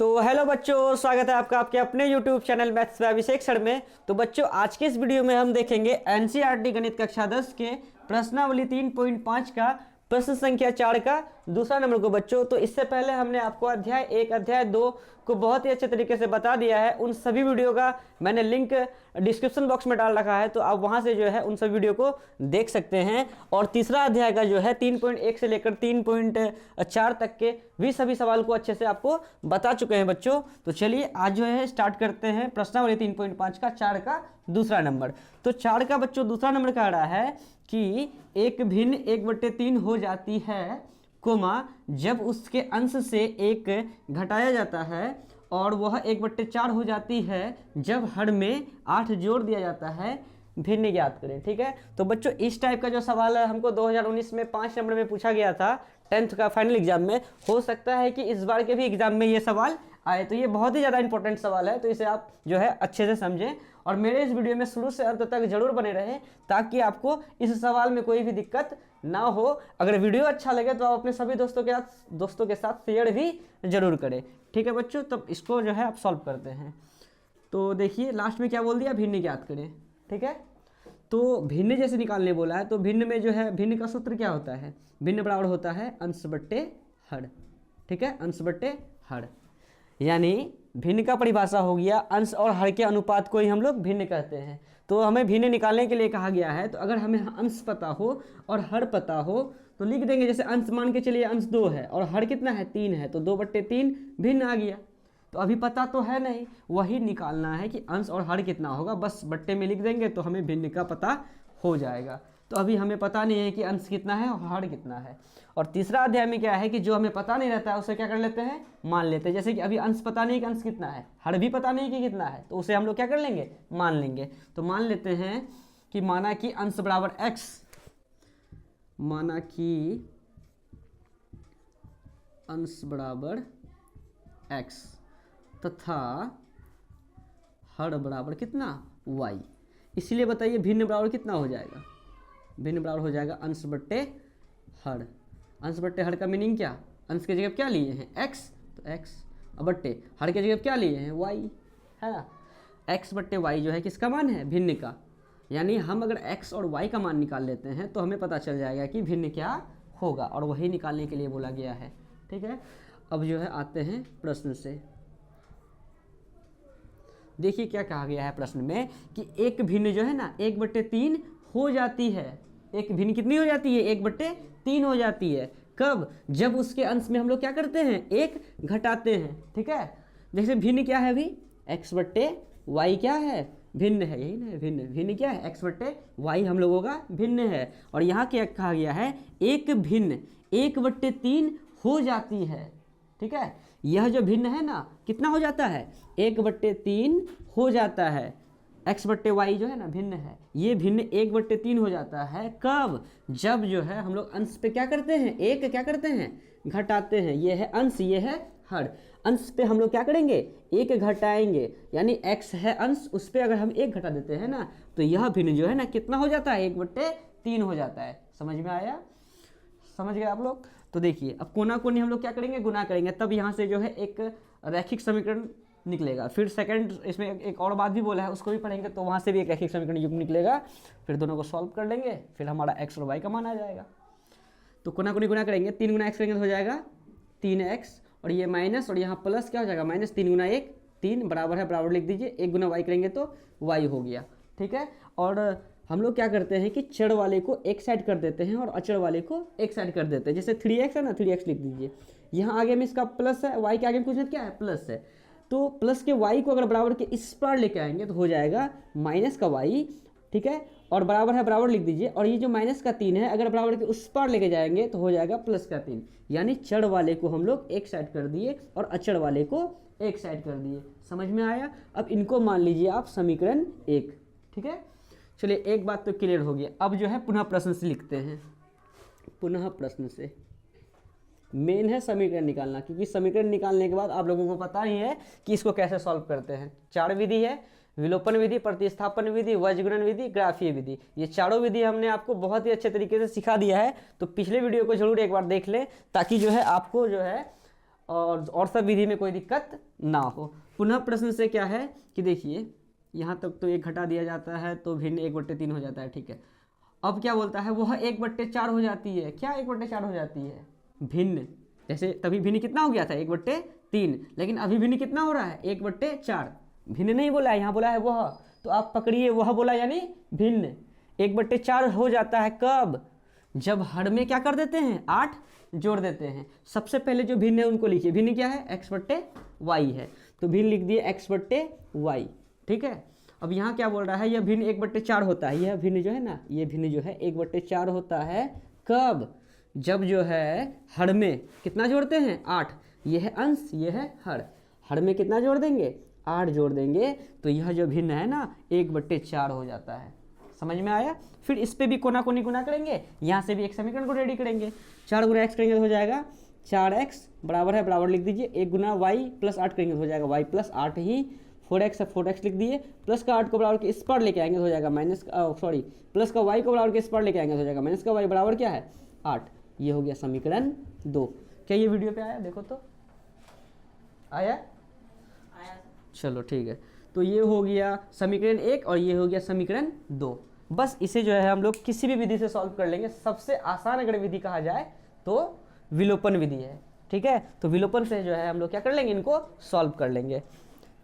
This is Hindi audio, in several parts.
तो हेलो बच्चों, स्वागत है आपका आपके अपने YouTube channel maths by Abhishek sir में। तो बच्चों, आज के इस वीडियो में हम देखेंगे एनसीईआरटी गणित कक्षा 10 के प्रश्नावली 3.5 का प्रश्न संख्या 4 का दूसरा नंबर को। बच्चों, तो इससे पहले हमने आपको अध्याय 1 अध्याय 2 को बहुत ही अच्छे तरीके से बता दिया है। उन सभी वीडियो का मैंने लिंक डिस्क्रिप्शन बॉक्स में डाल रखा है, तो आप वहां से जो है उन सभी वीडियो को देख सकते हैं। और तीसरा अध्याय का जो है 3.1 से लेकर 3.4 तक के भी सभी सवाल को अच्छे से आपको बता चुके हैं बच्चों। तो चलिए आज जो है स्टार्ट करते हैं प्रश्नावली 3.5 का 4 का दूसरा नंबर। तो 4 का बच्चों दूसरा नंबर कह रहा है कि एक भिन्न 1/3 हो जाती है, कोमा जब उसके अंश से एक घटाया जाता है, और वह 1/4 हो जाती है जब हर में 8 जोड़ दिया जाता है। भिन्न ज्ञात करें। ठीक है, तो बच्चों इस टाइप का जो सवाल है हमको 2019 में 5 नंबर में पूछा गया था 10th का फाइनल एग्जाम में। हो सकता है कि इस बार के भी एग्जाम में ये सवाल आए, तो ये बहुत ही ज़्यादा इंपॉर्टेंट सवाल है, तो इसे आप जो है अच्छे से समझें और मेरे इस वीडियो में शुरू से अंत तक जरूर बने रहें, ताकि आपको इस सवाल में कोई भी दिक्कत ना हो। अगर वीडियो अच्छा लगे तो आप अपने सभी दोस्तों के साथ शेयर भी जरूर करें। ठीक है बच्चों, तब इसको जो है आप सॉल्व करते हैं। तो देखिए लास्ट में क्या बोल दिया, भिन्न ज्ञात करें। ठीक है, तो भिन्न जैसे निकालने बोला है, तो भिन्न में जो है भिन्न का सूत्र क्या होता है, भिन्न बराबर होता है अंश बट्टे हर। ठीक है, अंश बट्टे हर, यानी भिन्न का परिभाषा हो गया अंश और हर के अनुपात को ही हम लोग भिन्न कहते हैं। तो हमें भिन्न निकालने के लिए कहा गया है, तो अगर हमें अंश पता हो और हर पता हो तो लिख देंगे, जैसे अंश मान के चलिए अंश 2 है और हर कितना है 3 है, तो 2/3 भिन्न आ गया। तो अभी पता तो है नहीं, वही निकालना है कि अंश और हर कितना होगा, बस बट्टे में लिख देंगे तो हमें भिन्न का पता हो जाएगा। तो अभी हमें पता नहीं है कि अंश कितना है और हर कितना है। और तीसरा अध्याय में क्या है कि जो हमें पता नहीं रहता है उसे क्या कर लेते हैं, मान लेते हैं। जैसे कि अभी अंश पता नहीं कि अंश कितना है, हर भी पता नहीं कि कितना है, तो उसे हम लोग क्या कर लेंगे, मान लेंगे। तो मान लेते हैं कि माना कि अंश बराबर x, माना कि अंश बराबर x तथा हर बराबर कितना y। इसलिए बताइए भिन्न बराबर कितना हो जाएगा, भिन्न बराबर हो जाएगा अंश बट्टे हर। अंश बट्टे हर का मीनिंग क्या, अंश की जगह क्या लिए हैं x, तो x, और बट्टे हर की जगह क्या लिए हैं y, है ना। x बट्टे y जो है किसका मान है, भिन्न का। यानी हम अगर x और y का मान निकाल लेते हैं तो हमें पता चल जाएगा कि भिन्न क्या होगा, और वही निकालने के लिए बोला गया है। ठीक है, अब जो है आते हैं प्रश्न से। देखिए क्या कहा गया है प्रश्न में कि एक भिन्न जो है ना 1/3 हो जाती है। एक भिन्न कितनी हो जाती है, 1/3 हो जाती है। कब, जब उसके अंश में हम लोग क्या करते हैं, एक घटाते हैं। ठीक है, जैसे भिन्न क्या है अभी, x/y क्या है, भिन्न है, यही ना भिन्न। भिन्न क्या है, x/y हम लोगों का भिन्न है। और यहाँ क्या कहा गया है, एक भिन्न 1/3 हो जाती है। ठीक है, यह जो भिन्न है ना कितना हो जाता है, 1/3 हो जाता है। x/y जो है ना भिन्न है, ये भिन्न 1/3 हो जाता है। कब, जब जो है हम लोग अंश पे क्या करते हैं, एक क्या करते हैं, घटाते हैं। ये है अंश, ये है हर। अंश पे हम लोग क्या करेंगे, एक घटाएंगे, यानी x है अंश, उस पर अगर हम एक घटा देते हैं ना, तो यह भिन्न जो है ना कितना हो जाता है, 1/3 हो जाता है। समझ में आया, समझ गए आप लोग। तो देखिए अब कोना कोनी हम लोग क्या करेंगे, गुना करेंगे, तब यहाँ से जो है एक रैखिक समीकरण निकलेगा। फिर सेकंड इसमें एक और बात भी बोला है, उसको भी पढ़ेंगे, तो वहाँ से भी एक रैखिक समीकरण युग्म निकलेगा। फिर दोनों को सॉल्व कर लेंगे, फिर हमारा x और y का मान आ जाएगा। तो कोना कोनी गुना करेंगे, 3 गुना x करेंगे तो हो जाएगा 3x, और ये माइनस और यहाँ प्लस क्या हो जाएगा, -3 गुना 1 3 बराबर है, बराबर लिख दीजिए। 1 गुना y करेंगे तो y हो गया। ठीक है, और हम लोग क्या करते हैं कि चढ़ वाले को एक साइड कर देते हैं और अचड़ वाले को एक साइड कर देते हैं। जैसे 3x है ना, 3x लिख दीजिए। यहाँ आगे में इसका प्लस है, y के आगे में कुछ क्या है, प्लस है। तो प्लस के y को अगर बराबर के इस पार लेके आएंगे तो हो जाएगा माइनस का y। ठीक है, और बराबर है, बराबर लिख दीजिए। और ये जो माइनस का 3 है, अगर बराबर के उस पार लेके जाएंगे तो हो जाएगा प्लस का 3। यानी चढ़ वाले को हम लोग एक साइड कर दिए और अचड़ वाले को एक साइड कर दिए। समझ में आया। अब इनको मान लीजिए आप समीकरण 1। ठीक है, चलिए एक बात तो क्लियर हो गई। अब जो है पुनः प्रश्न से लिखते हैं। पुनः प्रश्न से मेन है समीकरण निकालना, क्योंकि समीकरण निकालने के बाद आप लोगों को पता ही है कि इसको कैसे सॉल्व करते हैं। 4 विधि है, विलोपन विधि, प्रतिस्थापन विधि, वज्रगुणन विधि, ग्राफीय विधि। ये चारों विधि हमने आपको बहुत ही अच्छे तरीके से सिखा दिया है। तो पिछले वीडियो को जरूर एक बार देख लें, ताकि जो है आपको जो है और सब विधि में कोई दिक्कत ना हो। पुनः प्रश्न से क्या है कि देखिए यहाँ तक तो 1 घटा दिया जाता है तो भिन्न 1/3 हो जाता है, ठीक है। अब क्या बोलता है, वह 1/4 हो जाती है। क्या 1/4 हो जाती है? भिन्न। जैसे तभी भिन्न कितना हो गया था 1/3, लेकिन अभी भिन्न कितना हो रहा है 1/4। भिन्न नहीं बोला है, यहाँ बोला है वह, तो आप पकड़िए वह बोला यानी भिन्न। 1/4 हो जाता है कब? जब हर में क्या कर देते हैं 8 जोड़ देते हैं। सबसे पहले जो भिन्न है उनको लिखिए। भिन्न क्या है? x/y है, तो भिन्न लिख दिए x/y, ठीक है। अब यहाँ क्या बोल रहा है, यह भिन्न 1/4 होता है। यह भिन्न जो है ना, ये भिन्न जो है 1/4 होता है कब? जब जो है हर में कितना जोड़ते हैं 8। ये है अंश, ये है हर। हर में कितना जोड़ देंगे 8 जोड़ देंगे, तो यह जो भिन्न है ना 1/4 हो जाता है। समझ में आया? फिर इस पे भी कोना कोनी गुना करेंगे, यहाँ से भी एक समीकरण को रेडी करेंगे। 4 गुना x करेंगे तो हो जाएगा 4x बराबर है, बराबर लिख दीजिए 1 गुना y प्लस 8 करेंगे तो हो जाएगा y प्लस 8 ही। 4x है 4x लिख दिए, प्लस का 8 को बराबर के इस पर लेके आएंगे तो हो जाएगा माइनस प्लस का y को बराबर के इस पर लेके आएंगे तो हो जाएगा माइनस का y बराबर क्या है 8। ये हो गया समीकरण 2। क्या ये वीडियो पे आया? देखो तो आया? चलो ठीक है। तो ये हो गया समीकरण 1 और ये हो गया समीकरण 2। बस इसे जो है हम लोग किसी भी विधि से सॉल्व कर लेंगे। सबसे आसान अगर विधि कहा जाए तो विलोपन विधि है, ठीक है। तो विलोपन से जो है हम लोग क्या कर लेंगे, इनको सॉल्व कर लेंगे।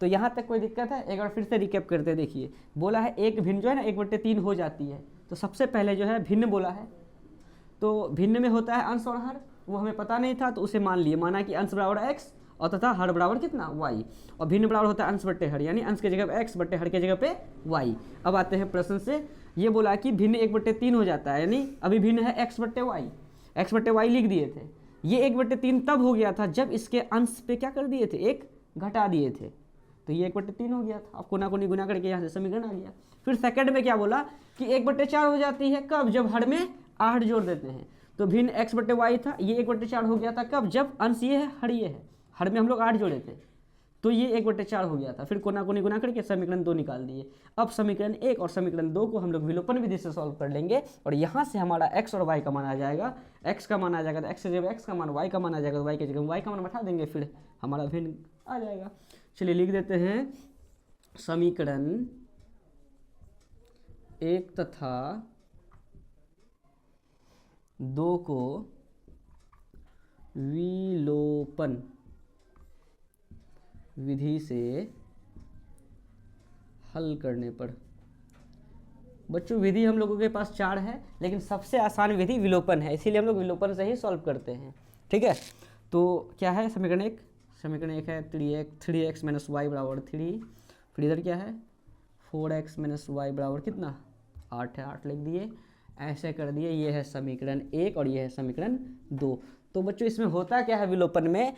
तो यहाँ तक कोई दिक्कत है? एक बार फिर से रिकैप करते हैं। देखिए बोला है एक भिन्न जो है ना 1/3 हो जाती है। तो सबसे पहले जो है भिन्न बोला है, तो भिन्न में होता है अंश और हर। वो हमें पता नहीं था तो उसे मान लिए, माना कि अंश बराबर x और तथा हर बराबर कितना y, और भिन्न बराबर होता है अंश बट्टे हर, यानी अंश के जगह पे x बट्टे हर के जगह पे y। अब आते हैं प्रश्न से। ये बोला कि भिन्न 1/3 हो जाता है, यानी अभी भिन्न है x/y। x/y लिख दिए थे। ये 1/3 तब हो गया था जब इसके अंश पे क्या कर दिए थे 1 घटा दिए थे, तो ये 1/3 हो गया था। अब कोना कोनी गुना करके यहाँ से समीकरण आ गया। फिर सेकंड में क्या बोला कि 1/4 हो जाती है कब? जब हर में 8 जोड़ देते हैं। तो भिन्न x/y था, ये 1/4 हो गया था कब? जब अंश ये है हर ये है, हर में हम लोग 8 जोड़े थे, तो ये 1/4 हो गया था। फिर कोना कोनी गुना करके समीकरण 2 निकाल दिए। अब समीकरण 1 और समीकरण 2 को हम लोग विलोपन विधि से सॉल्व कर लेंगे, और यहाँ से हमारा x और y का मान आ जाएगा। x का मान आ जाएगा तो x की जगह x का मान, y का मान आ जाएगा तो y की जगह y का मान बैठा देंगे, फिर हमारा भिन्न आ जाएगा। चलिए लिख देते हैं समीकरण 1 तथा 2 को विलोपन विधि से हल करने पर। बच्चों विधि हम लोगों के पास 4 है, लेकिन सबसे आसान विधि विलोपन है, इसीलिए हम लोग विलोपन से ही सॉल्व करते हैं, ठीक है। तो क्या है समीकरण 1? समीकरण 1 है 3x माइनस y बराबर 3। फिर इधर क्या है 4x माइनस y बराबर कितना 8 है, 8 लिख दिए, ऐसे कर दिए। ये है समीकरण 1 और ये है समीकरण 2। तो बच्चों इसमें होता क्या है, विलोपन में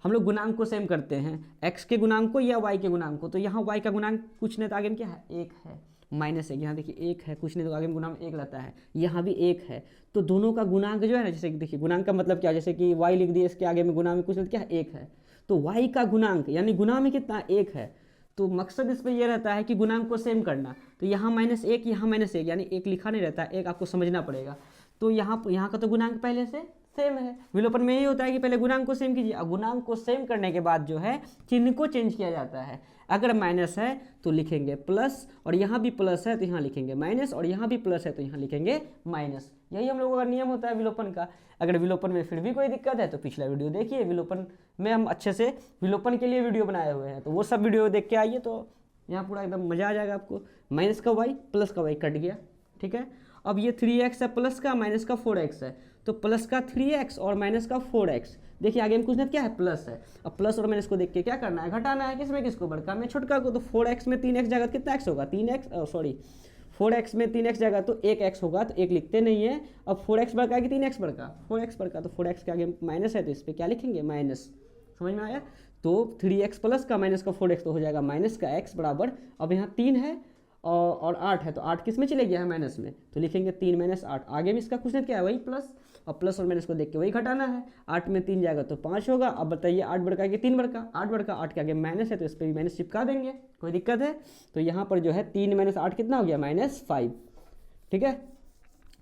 हम लोग गुणांक को सेम करते हैं, x के गुणांक को या y के गुणांक को। तो यहाँ y का गुणांक कुछ नहीं तो आगे में क्या है 1 है, माइनस 1। यहाँ देखिए 1 है, कुछ नहीं तो आगे में गुणांक 1 रहता है, यहाँ भी 1 है। तो दोनों का गुणांक जो है ना, जैसे कि देखिए गुणांक का मतलब क्या, जैसे कि y लिख दिए, इसके आगे में गुणा में कुछ नहीं तो क्या है 1 है, तो y का गुणांक यानी गुणा में कितना 1 है। तो मकसद इस पर यह रहता है कि गुणांक को सेम करना। तो यहाँ -1 यहाँ -1, यानी 1 लिखा नहीं रहता है, 1 आपको समझना पड़ेगा। तो यहाँ का तो गुणांक पहले से सेम है। विलोपन में यही होता है कि पहले गुणांक को सेम कीजिए, अब गुणांक को सेम करने के बाद जो है चिन्ह को चेंज किया जाता है। अगर माइनस है तो लिखेंगे प्लस, और यहाँ भी प्लस है तो यहाँ लिखेंगे माइनस, और यहाँ भी प्लस है तो यहाँ लिखेंगे माइनस। यही हम लोगों का नियम होता है विलोपन का। अगर विलोपन में फिर भी कोई दिक्कत है तो पिछला वीडियो देखिए, विलोपन में हम अच्छे से विलोपन के लिए वीडियो बनाए हुए हैं, तो वो सब वीडियो देख के आइए, तो यहाँ पूरा एकदम मज़ा आ जाएगा आपको। माइनस का y प्लस का y कट गया, ठीक है। अब ये 3x है प्लस का, माइनस का 4x है, तो प्लस का 3x और माइनस का 4x। देखिए आगे में कुछ नहीं क्या है प्लस है। अब प्लस और माइनस को देख के क्या करना है, घटाना है। किसमें किसको, बड़का में छोटका को। तो 4x में 3x जाएगा कितना x होगा 4x में 3x जाएगा तो 1x होगा, तो 1 लिखते नहीं है। अब 4x बड़का कि 3x बड़का, 4x बड़का, तो 4x के आगे माइनस है तो इस पर क्या लिखेंगे माइनस। समझ में आया? तो 3x प्लस का माइनस का 4x तो हो जाएगा माइनस का x बराबर। अब यहाँ 3 है और 8 है, तो 8 किस में चले गया है माइनस में, तो लिखेंगे 3 - 8। आगे में इसका कुछ नहीं क्या है वही प्लस, और प्लस और माइनस को देख के वही घटाना है। 8 में 3 जाएगा तो 5 होगा। अब बताइए 8 बड़का कि 3 बड़का, 8 बड़का, 8 के आगे माइनस है तो इस पर भी माइनस चिपका देंगे, कोई दिक्कत है। तो यहाँ पर जो है 3 - 8 कितना हो गया -5, ठीक है।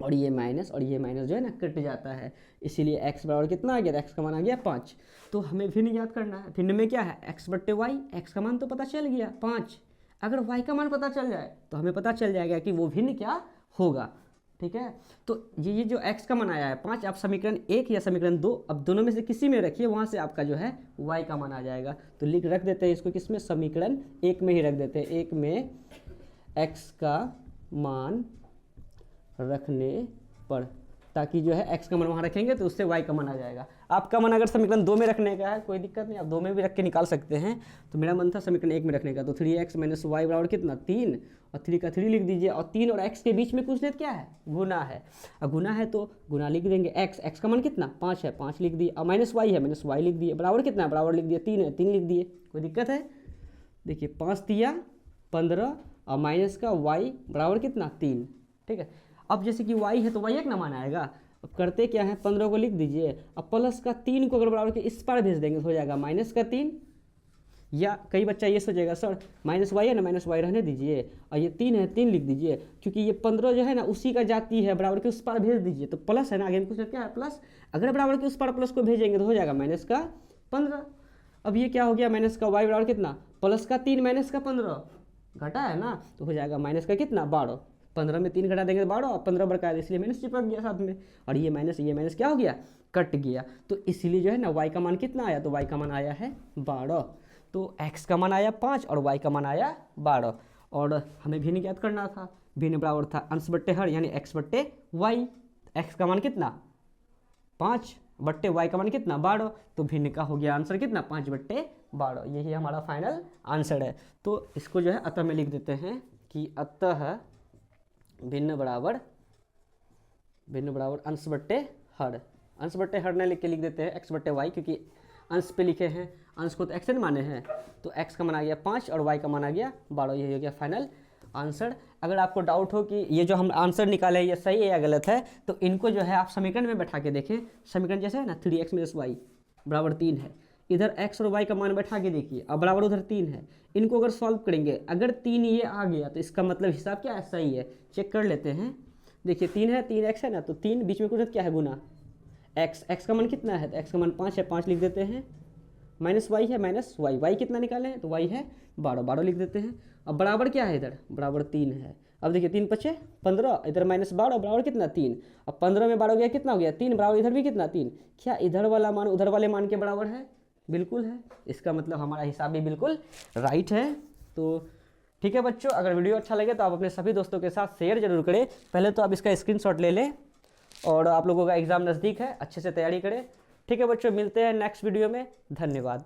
और ये माइनस जो है ना कट जाता है, इसीलिए x बराबर कितना आ गया, x का मान आ गया 5। तो हमें भिन्न याद करना है, भिन्न में क्या है x बट्टे वाई, x का मान तो पता चल गया 5, अगर y का मान पता चल जाए तो हमें पता चल जाएगा कि वो भिन्न क्या होगा। ठीक है, तो ये जो x का मान आया है 5, आप समीकरण 1 या समीकरण 2 अब दोनों में से किसी में रखिए, वहाँ से आपका जो है y का मान आ जाएगा। तो रख देते हैं इसको किसमें, समीकरण 1 में ही रख देते हैं, 1 में x का मान रखने पर, ताकि जो है x का मान वहाँ रखेंगे तो उससे y का मान आ जाएगा। आपका मन अगर समीकरण 2 में रखने का है कोई दिक्कत नहीं, आप 2 में भी रख के निकाल सकते हैं। तो मेरा मन था समीकरण 1 में रखने का, तो 3x - y बराबर कितना 3, और 3 का 3 लिख दीजिए, और 3 और x के बीच में कुछ नहीं क्या है, गुना है। और गुना है तो गुना लिख देंगे, x का मान कितना 5 है, 5 लिख दिए, और -y है -y लिख दिए, बराबर कितना है, बराबर लिख दिए 3 है, 3 लिख दिए। कोई दिक्कत है, देखिए 5 तिया 15 और माइनस का y बराबर कितना 3। ठीक है, अब जैसे कि y है तो y एक ना मान आएगा, अब करते क्या है 15 को लिख दीजिए, अब प्लस का 3 को अगर बराबर के इस पार भेज देंगे तो हो जाएगा माइनस का 3, या कई बच्चा ये सोचेगा सर -y है ना, -y रहने दीजिए, और ये 3 है 3 लिख दीजिए, क्योंकि ये 15 जो है ना उसी का जाती है, बराबर के उस पार भेज दीजिए, तो प्लस है ना, आगे कुछ क्या है प्लस, अगर बराबर के उस पार प्लस को भेजेंगे तो हो जाएगा माइनस का 15। अब ये क्या हो गया, माइनस का y बराबर कितना, प्लस का 3 माइनस का 15, घटा है ना, तो हो जाएगा माइनस का कितना 12, 15 में 3 घटा देंगे तो 12, और 15 बड़का है इसलिए माइनस चिपक गया साथ में, और ये माइनस क्या हो गया, कट गया। तो इसीलिए जो है ना y का मान कितना आया, तो y का मान आया है 12। तो x का मान आया 5 और y का मान आया 12, और हमें भिन्न ज्ञात करना था, भिन्न बराबर था अंश बट्टे हर यानी x बट्टे वाई, x का मान कितना 5 बट्टे y का मान कितना 12, तो भिन्न का हो गया आंसर कितना 5 बट्टे 12, यही हमारा फाइनल आंसर है। तो इसको जो है अतः में लिख देते हैं कि अतः भिन्न बराबर अंश बट्टे हर, अंश बट्टे हर ने लिख के लिख देते हैं x बट्टे वाई, क्योंकि अंश पे लिखे हैं, अंश को तो x ने माने हैं, तो x का मान आ गया 5 और y का मान आ गया 12, यही हो गया फाइनल आंसर। अगर आपको डाउट हो कि ये जो हम आंसर निकाले हैं ये सही है या गलत है, तो इनको जो है आप समीकरण में बैठा के देखें, समीकरण जैसे है ना 3x - y बराबर 3 है, इधर x और y का मान बैठा के देखिए, अब बराबर उधर 3 है, इनको अगर सॉल्व करेंगे अगर 3 ये आ गया तो इसका मतलब हिसाब क्या है, सही है। चेक कर लेते हैं, देखिए 3 है 3x है ना, तो 3 बीच में कुछ क्या है गुना, x का मान कितना है, तो x का मान 5 है, 5 लिख देते हैं, माइनस y है y कितना निकाले हैं, तो y है 12 लिख देते हैं। अब बराबर क्या है, इधर बराबर 3 है, अब देखिए 3 × 5 = 15, इधर -12 बराबर कितना 3, अब 15 में 12 गया कितना हो गया 3, बराबर इधर भी कितना 3, क्या इधर वाला मान उधर वाले मान के बराबर है, बिल्कुल है, इसका मतलब हमारा हिसाब भी बिल्कुल राइट है। तो ठीक है बच्चों, अगर वीडियो अच्छा लगे तो आप अपने सभी दोस्तों के साथ शेयर जरूर करें, पहले तो आप इसका स्क्रीनशॉट ले लें, और आप लोगों का एग्ज़ाम नज़दीक है, अच्छे से तैयारी करें। ठीक है बच्चों, मिलते हैं नेक्स्ट वीडियो में, धन्यवाद।